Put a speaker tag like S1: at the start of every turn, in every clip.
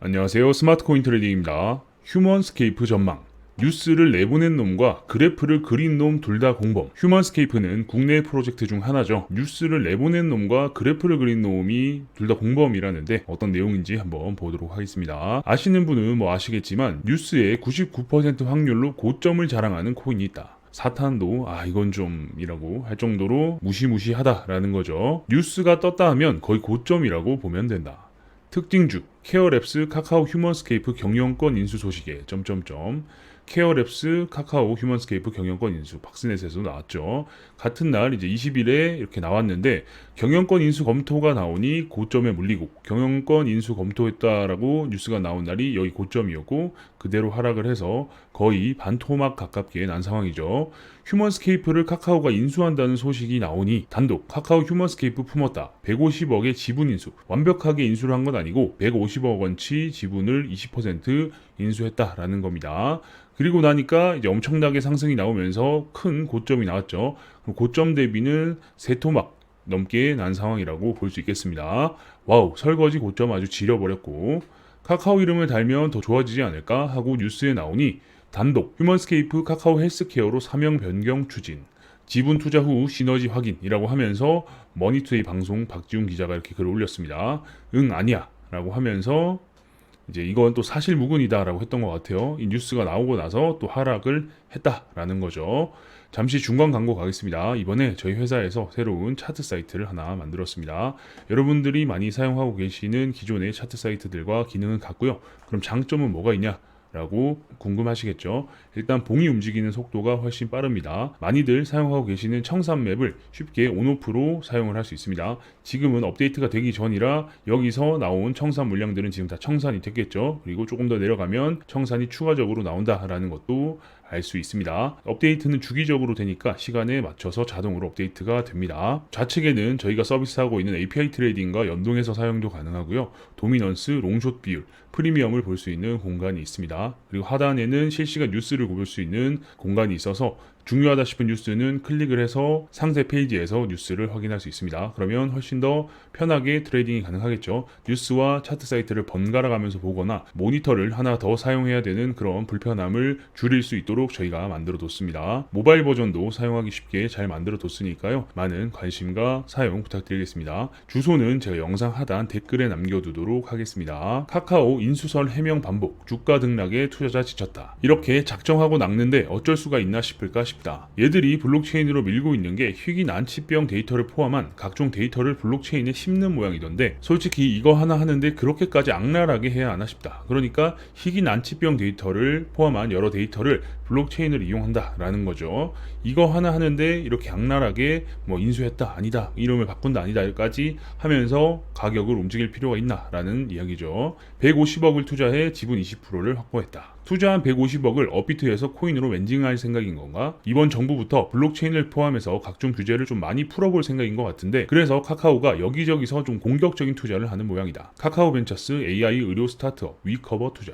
S1: 안녕하세요. 스마트코인 트레이딩입니다. 휴먼스케이프 전망. 뉴스를 내보낸 놈과 그래프를 그린 놈 둘 다 공범. 휴먼스케이프는 국내 프로젝트 중 하나죠. 뉴스를 내보낸 놈과 그래프를 그린 놈이 둘 다 공범이라는데 어떤 내용인지 한번 보도록 하겠습니다. 아시는 분은 뭐 아시겠지만 뉴스의 99% 확률로 고점을 자랑하는 코인이 있다. 사탄도 이건 좀 이라고 할 정도로 무시무시하다라는 거죠. 뉴스가 떴다 하면 거의 고점이라고 보면 된다. 특징주 케어랩스 카카오 휴먼스케이프 경영권 인수 소식에 케어랩스 카카오 휴먼스케이프 경영권 인수 박스넷에서 나왔죠. 같은 날 이제 20일에 이렇게 나왔는데 경영권 인수 검토가 나오니 고점에 물리고 경영권 인수 검토했다라고 뉴스가 나온 날이 여기 고점이었고 그대로 하락을 해서 거의 반토막 가깝게 난 상황이죠. 휴먼스케이프를 카카오가 인수한다는 소식이 나오니 단독 카카오 휴먼스케이프 품었다. 150억의 지분 인수. 완벽하게 인수를 한 건 아니고 150억 원치 지분을 20% 인수했다라는 겁니다. 그리고 나니까 이제 엄청나게 상승이 나오면서 큰 고점이 나왔죠. 고점 대비는 세 토막 넘게 난 상황이라고 볼 수 있겠습니다. 와우, 설거지 고점 아주 지려버렸고 카카오 이름을 달면 더 좋아지지 않을까 하고 뉴스에 나오니 단독 휴먼스케이프 카카오 헬스케어로 사명 변경 추진. 지분 투자 후 시너지 확인이라고 하면서 머니투데이 방송 박지훈 기자가 이렇게 글을 올렸습니다. 응 아니야 라고 하면서 이제 이건 또 사실무근이다라고 했던 것 같아요. 이 뉴스가 나오고 나서 또 하락을 했다라는 거죠. 잠시 중간 광고 가겠습니다. 이번에 저희 회사에서 새로운 차트 사이트를 하나 만들었습니다. 여러분들이 많이 사용하고 계시는 기존의 차트 사이트들과 기능은 같고요. 그럼 장점은 뭐가 있냐? 라고 궁금하시겠죠. 일단 봉이 움직이는 속도가 훨씬 빠릅니다. 많이들 사용하고 계시는 청산 맵을 쉽게 온오프로 사용을 할 수 있습니다. 지금은 업데이트가 되기 전이라 여기서 나온 청산 물량들은 지금 다 청산이 됐겠죠. 그리고 조금 더 내려가면 청산이 추가적으로 나온다라는 것도 알 수 있습니다. 업데이트는 주기적으로 되니까 시간에 맞춰서 자동으로 업데이트가 됩니다. 좌측에는 저희가 서비스하고 있는 API 트레이딩과 연동해서 사용도 가능하고요. 도미넌스, 롱숏 비율, 프리미엄을 볼 수 있는 공간이 있습니다. 그리고 하단에는 실시간 뉴스를 볼 수 있는 공간이 있어서 중요하다 싶은 뉴스는 클릭을 해서 상세 페이지에서 뉴스를 확인할 수 있습니다. 그러면 훨씬 더 편하게 트레이딩이 가능하겠죠. 뉴스와 차트 사이트를 번갈아 가면서 보거나 모니터를 하나 더 사용해야 되는 그런 불편함을 줄일 수 있도록 저희가 만들어 뒀습니다. 모바일 버전도 사용하기 쉽게 잘 만들어 뒀으니까요. 많은 관심과 사용 부탁드리겠습니다. 주소는 제가 영상 하단 댓글에 남겨두도록 하겠습니다. 카카오 인수설 해명 반복, 주가 등락에 투자자 지쳤다. 이렇게 작정하고 낚는데 어쩔 수가 있나 싶을까 싶다. 얘들이 블록체인으로 밀고 있는 게 희귀 난치병 데이터를 포함한 각종 데이터를 블록체인에 심는 모양이던데 솔직히 이거 하나 하는데 그렇게까지 악랄하게 해야 하나 싶다. 그러니까 희귀 난치병 데이터를 포함한 여러 데이터를 블록체인을 이용한다라는 거죠. 이거 하나 하는데 이렇게 악랄하게 뭐 인수했다 아니다 이름을 바꾼다 아니다까지 하면서 가격을 움직일 필요가 있나라는 이야기죠. 150억을 투자해 지분 20%를 확보했다. 투자한 150억을 업비트에서 코인으로 멘징할 생각인 건가? 이번 정부부터 블록체인을 포함해서 각종 규제를 좀 많이 풀어볼 생각인 것 같은데 그래서 카카오가 여기저기서 좀 공격적인 투자를 하는 모양이다. 카카오벤처스 AI 의료 스타트업 위커버 투자.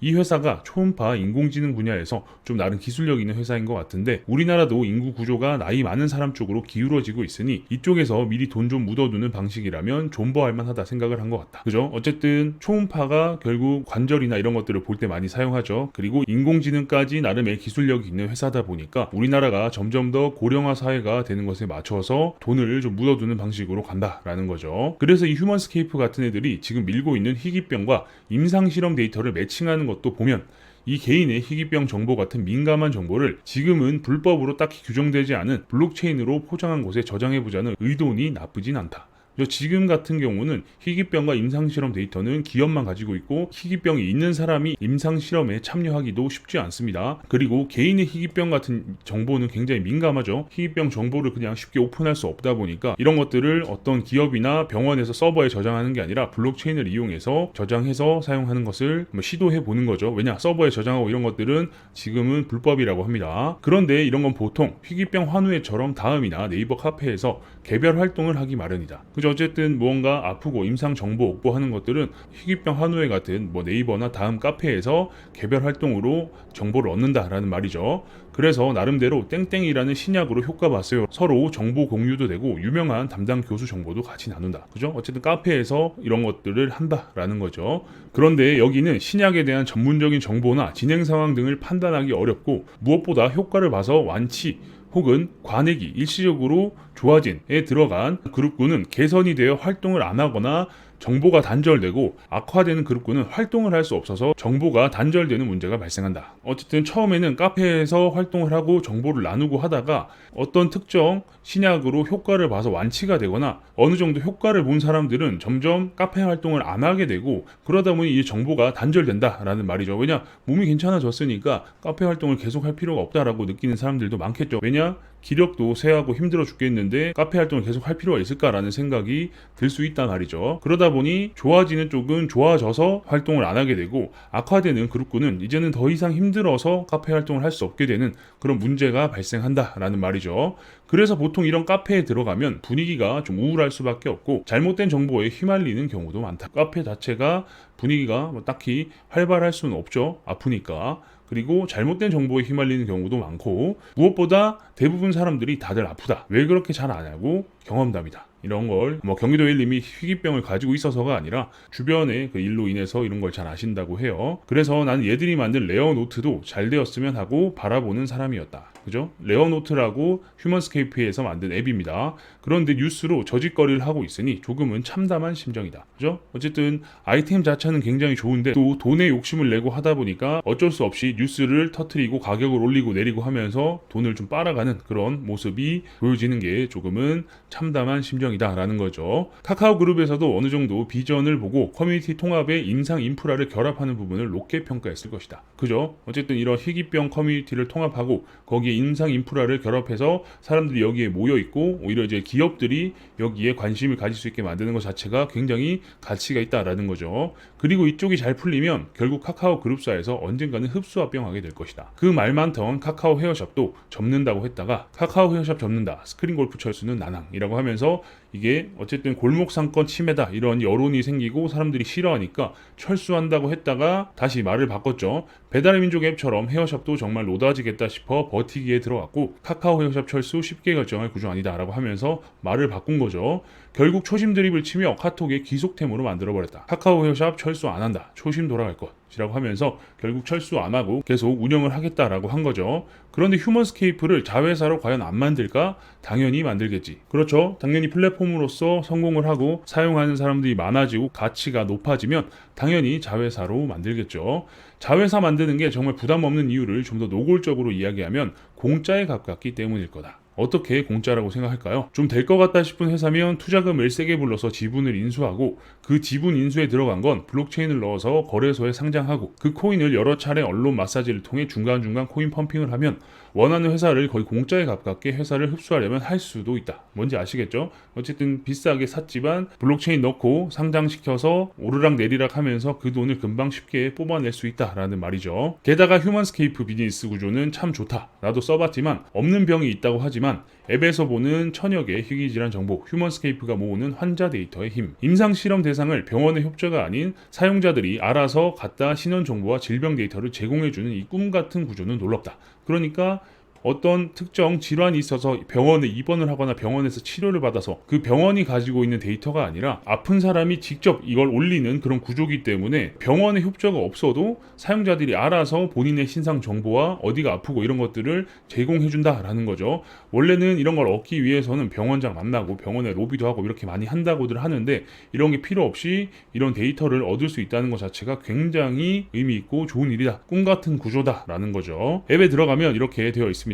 S1: 이 회사가 초음파 인공지능 분야에서 좀 나름 기술력 있는 회사인 것 같은데 우리나라도 인구 구조가 나이 많은 사람 쪽으로 기울어지고 있으니 이쪽에서 미리 돈 좀 묻어두는 방식이라면 존버할 만하다 생각을 한 것 같다. 그죠? 어쨌든 초음파가 결국 관절이나 이런 것들을 볼 때 많이 사용하죠. 그리고 인공지능까지 나름의 기술력이 있는 회사다 보니까 우리나라가 점점 더 고령화 사회가 되는 것에 맞춰서 돈을 좀 묻어두는 방식으로 간다라는 거죠. 그래서 이 휴먼스케이프 같은 애들이 지금 밀고 있는 희귀병과 임상실험 데이터를 매칭하는 것도 보면 이 개인의 희귀병 정보 같은 민감한 정보를 지금은 불법으로 딱히 규정되지 않은 블록체인으로 포장한 곳에 저장해보자는 의도는 나쁘진 않다. 지금 같은 경우는 희귀병과 임상실험 데이터는 기업만 가지고 있고 희귀병이 있는 사람이 임상실험에 참여하기도 쉽지 않습니다. 그리고 개인의 희귀병 같은 정보는 굉장히 민감하죠. 희귀병 정보를 그냥 쉽게 오픈할 수 없다 보니까 이런 것들을 어떤 기업이나 병원에서 서버에 저장하는 게 아니라 블록체인을 이용해서 저장해서 사용하는 것을 시도해 보는 거죠. 왜냐? 서버에 저장하고 이런 것들은 지금은 불법이라고 합니다. 그런데 이런 건 보통 희귀병 환우회처럼 다음이나 네이버 카페에서 개별 활동을 하기 마련이다. 그죠? 어쨌든 무언가 아프고 임상 정보 확보하는 것들은 희귀병 한우회 같은 네이버나 다음 카페에서 개별 활동으로 정보를 얻는다라는 말이죠. 그래서 나름대로 땡땡이라는 신약으로 효과 봤어요. 서로 정보 공유도 되고 유명한 담당 교수 정보도 같이 나눈다. 그죠? 어쨌든 카페에서 이런 것들을 한다라는 거죠. 그런데 여기는 신약에 대한 전문적인 정보나 진행 상황 등을 판단하기 어렵고 무엇보다 효과를 봐서 완치 혹은 관액이 일시적으로 좋아진에 들어간 그룹군은 개선이 되어 활동을 안 하거나 정보가 단절되고 악화되는 그룹군은 활동을 할 수 없어서 정보가 단절되는 문제가 발생한다. 어쨌든 처음에는 카페에서 활동을 하고 정보를 나누고 하다가 어떤 특정 신약으로 효과를 봐서 완치가 되거나 어느 정도 효과를 본 사람들은 점점 카페 활동을 안 하게 되고 그러다 보니 이 정보가 단절된다라는 말이죠. 왜냐? 몸이 괜찮아졌으니까 카페 활동을 계속 할 필요가 없다라고 느끼는 사람들도 많겠죠. 왜냐? 기력도 쇠하고 힘들어 죽겠는데 카페 활동을 계속 할 필요가 있을까라는 생각이 들 수 있단 말이죠. 그러다 보니 좋아지는 쪽은 좋아져서 활동을 안 하게 되고 악화되는 그룹군은 이제는 더 이상 힘들어서 카페 활동을 할 수 없게 되는 그런 문제가 발생한다라는 말이죠. 그래서 보통 이런 카페에 들어가면 분위기가 좀 우울할 수밖에 없고 잘못된 정보에 휘말리는 경우도 많다. 카페 자체가 분위기가 딱히 활발할 수는 없죠. 아프니까. 그리고 잘못된 정보에 휘말리는 경우도 많고 무엇보다 대부분 사람들이 다들 아프다. 왜 그렇게 잘 안 하고 경험담이다. 이런 걸 경기도 일님이 희귀병을 가지고 있어서가 아니라 주변의 그 일로 인해서 이런 걸 잘 아신다고 해요. 그래서 나는 얘들이 만든 레어노트도 잘 되었으면 하고 바라보는 사람이었다. 그죠? 레어노트라고 휴먼스케이프에서 만든 앱입니다. 그런데 뉴스로 저짓거리를 하고 있으니 조금은 참담한 심정이다. 그죠? 어쨌든 아이템 자체는 굉장히 좋은데 또 돈에 욕심을 내고 하다 보니까 어쩔 수 없이 뉴스를 터트리고 가격을 올리고 내리고 하면서 돈을 좀 빨아가는 그런 모습이 보여지는 게 조금은 참담한 심정이다라는 거죠. 카카오 그룹에서도 어느 정도 비전을 보고 커뮤니티 통합의 임상 인프라를 결합하는 부분을 높게 평가했을 것이다. 그죠? 어쨌든 이런 희귀병 커뮤니티를 통합하고 거기에 임상 인프라를 결합해서 사람들이 여기에 모여 있고 오히려 이제 기업들이 여기에 관심을 가질 수 있게 만드는 것 자체가 굉장히 가치가 있다라는 거죠. 그리고 이쪽이 잘 풀리면 결국 카카오 그룹사에서 언젠가는 흡수합병하게 될 것이다. 그 말 많던 카카오 헤어샵도 접는다고 했다가 카카오 헤어샵 접는다. 스크린 골프 철수는 나낭이라고 하면서 이게 어쨌든 골목 상권 침해다 이런 여론이 생기고 사람들이 싫어하니까 철수한다고 했다가 다시 말을 바꿨죠. 배달의 민족 앱처럼 헤어샵도 정말 노다지겠다 싶어 버티기에 들어갔고 카카오 헤어샵 철수 쉽게 결정할 구조 아니다 라고 하면서 말을 바꾼 거죠. 결국 초심 드립을 치며 카톡의 기속템으로 만들어버렸다. 카카오 헤어샵 철수 안 한다. 초심 돌아갈 것이라고 하면서 결국 철수 안 하고 계속 운영을 하겠다라고 한 거죠. 그런데 휴먼스케이프를 자회사로 과연 안 만들까? 당연히 만들겠지. 그렇죠. 당연히 플랫폼으로서 성공을 하고 사용하는 사람들이 많아지고 가치가 높아지면 당연히 자회사로 만들겠죠. 자회사 만드는 게 정말 부담 없는 이유를 좀 더 노골적으로 이야기하면 공짜에 가깝기 때문일 거다. 어떻게 공짜라고 생각할까요? 좀 될 것 같다 싶은 회사면 투자금을 세게 불러서 지분을 인수하고 그 지분 인수에 들어간 건 블록체인을 넣어서 거래소에 상장하고 그 코인을 여러 차례 언론 마사지를 통해 중간중간 코인 펌핑을 하면 원하는 회사를 거의 공짜에 가깝게 회사를 흡수하려면 할 수도 있다. 뭔지 아시겠죠? 어쨌든 비싸게 샀지만 블록체인 넣고 상장시켜서 오르락 내리락 하면서 그 돈을 금방 쉽게 뽑아낼 수 있다라는 말이죠. 게다가 휴먼스케이프 비즈니스 구조는 참 좋다. 나도 써봤지만 없는 병이 있다고 하지만 앱에서 보는 천여 개의 희귀질환 정보, 휴먼스케이프가 모으는 환자 데이터의 힘, 임상실험 대상을 병원의 협조가 아닌 사용자들이 알아서 갖다 신원 정보와 질병 데이터를 제공해주는 이 꿈같은 구조는 놀랍다. 그러니까 어떤 특정 질환이 있어서 병원에 입원을 하거나 병원에서 치료를 받아서 그 병원이 가지고 있는 데이터가 아니라 아픈 사람이 직접 이걸 올리는 그런 구조이기 때문에 병원의 협조가 없어도 사용자들이 알아서 본인의 신상 정보와 어디가 아프고 이런 것들을 제공해준다라는 거죠. 원래는 이런 걸 얻기 위해서는 병원장 만나고 병원에 로비도 하고 이렇게 많이 한다고들 하는데 이런 게 필요 없이 이런 데이터를 얻을 수 있다는 것 자체가 굉장히 의미 있고 좋은 일이다. 꿈같은 구조다라는 거죠. 앱에 들어가면 이렇게 되어 있습니다.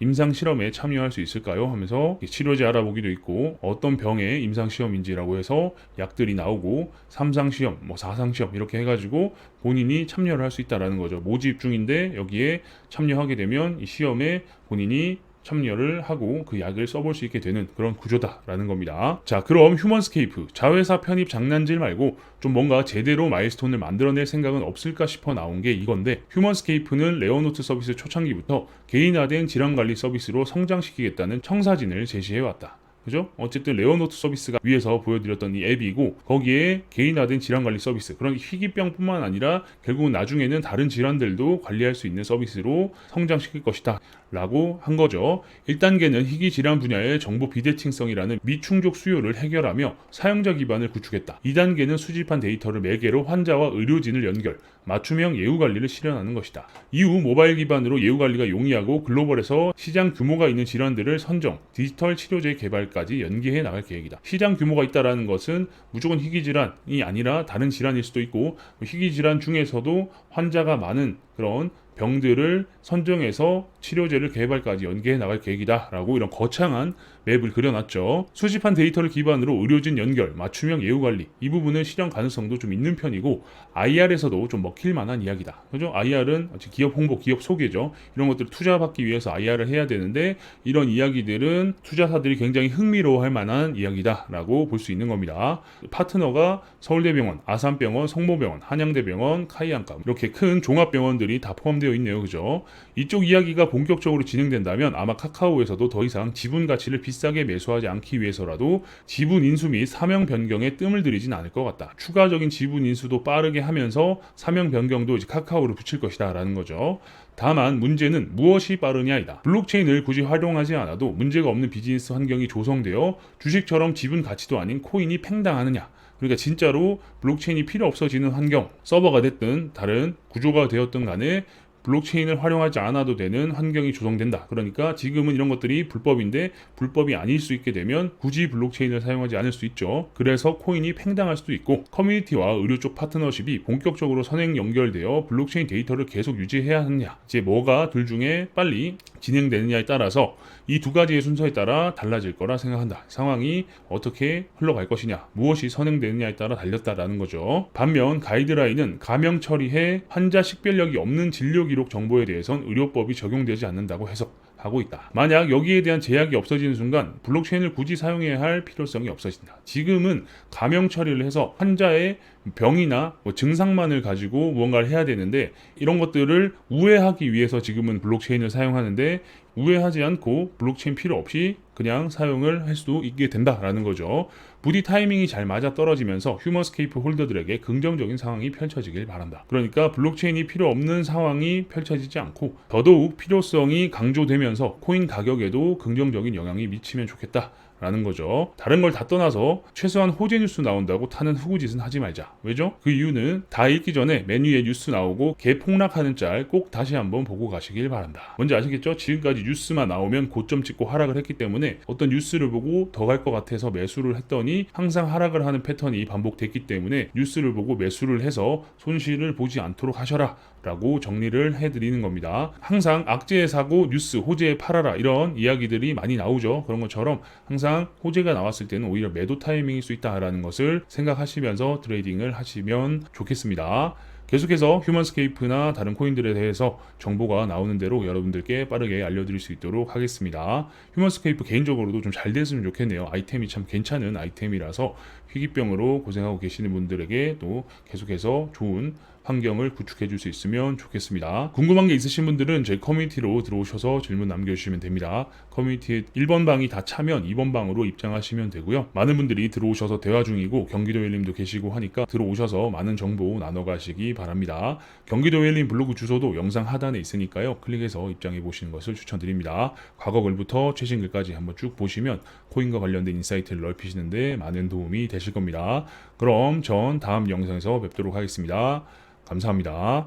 S1: 임상실험에 참여할 수 있을까요? 하면서 치료제 알아보기도 있고 어떤 병의 임상시험인지라고 해서 약들이 나오고 3상시험, 4상시험 이렇게 해가지고 본인이 참여를 할 수 있다는 거죠. 모집 중인데 여기에 참여하게 되면 이 시험에 본인이 참여를 하고 그 약을 써볼 수 있게 되는 그런 구조다라는 겁니다. 자, 그럼 휴먼스케이프 자회사 편입 장난질 말고 좀 뭔가 제대로 마일스톤을 만들어낼 생각은 없을까 싶어 나온 게 이건데 휴먼스케이프는 레어노트 서비스 초창기부터 개인화된 질환관리 서비스로 성장시키겠다는 청사진을 제시해왔다. 그죠? 어쨌든 레어노트 서비스가 위에서 보여드렸던 이 앱이고 거기에 개인화된 질환관리 서비스, 그런 희귀병뿐만 아니라 결국은 나중에는 다른 질환들도 관리할 수 있는 서비스로 성장시킬 것이다 라고 한 거죠. 1단계는 희귀 질환 분야의 정보 비대칭성이라는 미충족 수요를 해결하며 사용자 기반을 구축했다. 2단계는 수집한 데이터를 매개로 환자와 의료진을 연결, 맞춤형 예후 관리를 실현하는 것이다. 이후 모바일 기반으로 예후 관리가 용이하고 글로벌에서 시장 규모가 있는 질환들을 선정, 디지털 치료제 개발까지 연계해 나갈 계획이다. 시장 규모가 있다라는 것은 무조건 희귀 질환이 아니라 다른 질환일 수도 있고, 희귀 질환 중에서도 환자가 많은 그런 병들을 선정해서 치료제를 개발까지 연계해 나갈 계획이다 라고 이런 거창한 맵을 그려놨죠. 수집한 데이터를 기반으로 의료진 연결, 맞춤형 예후 관리, 이 부분은 실현 가능성도 좀 있는 편이고 IR에서도 좀 먹힐 만한 이야기다. 그죠? IR은 기업 홍보, 기업 소개죠. 이런 것들 투자받기 위해서 IR을 해야 되는데 이런 이야기들은 투자사들이 굉장히 흥미로워할 만한 이야기다 라고 볼 수 있는 겁니다. 파트너가 서울대병원, 아산병원, 성모병원, 한양대병원, 카이안과 이렇게 큰 종합병원들이 다 포함되어 있네요. 그죠? 이쪽 이야기가 본격적으로 진행된다면 아마 카카오에서도 더 이상 지분 가치를 비싸게 매수하지 않기 위해서라도 지분 인수 및 사명 변경에 뜸을 들이진 않을 것 같다. 추가적인 지분 인수도 빠르게 하면서 사명 변경도 이제 카카오를 붙일 것이다 라는 거죠. 다만 문제는 무엇이 빠르냐이다. 블록체인을 굳이 활용하지 않아도 문제가 없는 비즈니스 환경이 조성되어 주식처럼 지분 가치도 아닌 코인이 팽당하느냐. 그러니까 진짜로 블록체인이 필요 없어지는 환경, 서버가 됐든 다른 구조가 되었든 간에 블록체인을 활용하지 않아도 되는 환경이 조성된다. 그러니까 지금은 이런 것들이 불법인데 불법이 아닐 수 있게 되면 굳이 블록체인을 사용하지 않을 수 있죠. 그래서 코인이 팽당할 수도 있고 커뮤니티와 의료 쪽 파트너십이 본격적으로 선행 연결되어 블록체인 데이터를 계속 유지해야 하느냐. 이제 뭐가 둘 중에 빨리 진행되느냐에 따라서 이 두 가지의 순서에 따라 달라질 거라 생각한다. 상황이 어떻게 흘러갈 것이냐, 무엇이 선행되느냐에 따라 달렸다라는 거죠. 반면 가이드라인은 가명 처리해 환자 식별력이 없는 진료 기록 정보에 대해선 의료법이 적용되지 않는다고 해석하고 있다. 만약 여기에 대한 제약이 없어지는 순간 블록체인을 굳이 사용해야 할 필요성이 없어진다. 지금은 가명 처리를 해서 환자의 병이나 증상만을 가지고 무언가를 해야 되는데 이런 것들을 우회하기 위해서 지금은 블록체인을 사용하는데 우회하지 않고 블록체인 필요 없이 그냥 사용을 할 수도 있게 된다라는 거죠. 부디 타이밍이 잘 맞아 떨어지면서 휴머스케이프 홀더들에게 긍정적인 상황이 펼쳐지길 바란다. 그러니까 블록체인이 필요 없는 상황이 펼쳐지지 않고 더더욱 필요성이 강조되면서 코인 가격에도 긍정적인 영향이 미치면 좋겠다. 라는 거죠. 다른 걸 다 떠나서 최소한 호재 뉴스 나온다고 타는 후구짓은 하지 말자. 왜죠? 그 이유는 다 읽기 전에 메뉴에 뉴스 나오고 개 폭락하는 짤 꼭 다시 한번 보고 가시길 바란다. 뭔지 아시겠죠? 지금까지 뉴스만 나오면 고점 찍고 하락을 했기 때문에 어떤 뉴스를 보고 더 갈 것 같아서 매수를 했더니 항상 하락을 하는 패턴이 반복됐기 때문에 뉴스를 보고 매수를 해서 손실을 보지 않도록 하셔라 라고 정리를 해드리는 겁니다. 항상 악재의 사고, 뉴스, 호재에 팔아라 이런 이야기들이 많이 나오죠. 그런 것처럼 항상 호재가 나왔을 때는 오히려 매도 타이밍일 수 있다라는 것을 생각하시면서 트레이딩을 하시면 좋겠습니다. 계속해서 휴먼스케이프나 다른 코인들에 대해서 정보가 나오는 대로 여러분들께 빠르게 알려드릴 수 있도록 하겠습니다. 휴먼스케이프 개인적으로도 좀 잘 됐으면 좋겠네요. 아이템이 참 괜찮은 아이템이라서 희귀병으로 고생하고 계시는 분들에게 또 계속해서 좋은 환경을 구축해 줄 수 있으면 좋겠습니다. 궁금한 게 있으신 분들은 저희 커뮤니티로 들어오셔서 질문 남겨주시면 됩니다. 커뮤니티에 1번 방이 다 차면 2번 방으로 입장하시면 되고요. 많은 분들이 들어오셔서 대화 중이고 경기도 웰님도 계시고 하니까 들어오셔서 많은 정보 나눠 가시기 바랍니다. 경기도 웰님 블로그 주소도 영상 하단에 있으니까요. 클릭해서 입장해 보시는 것을 추천드립니다. 과거 글부터 최신 글까지 한번 쭉 보시면 코인과 관련된 인사이트를 넓히시는데 많은 도움이 되실 겁니다. 그럼 전 다음 영상에서 뵙도록 하겠습니다. 감사합니다.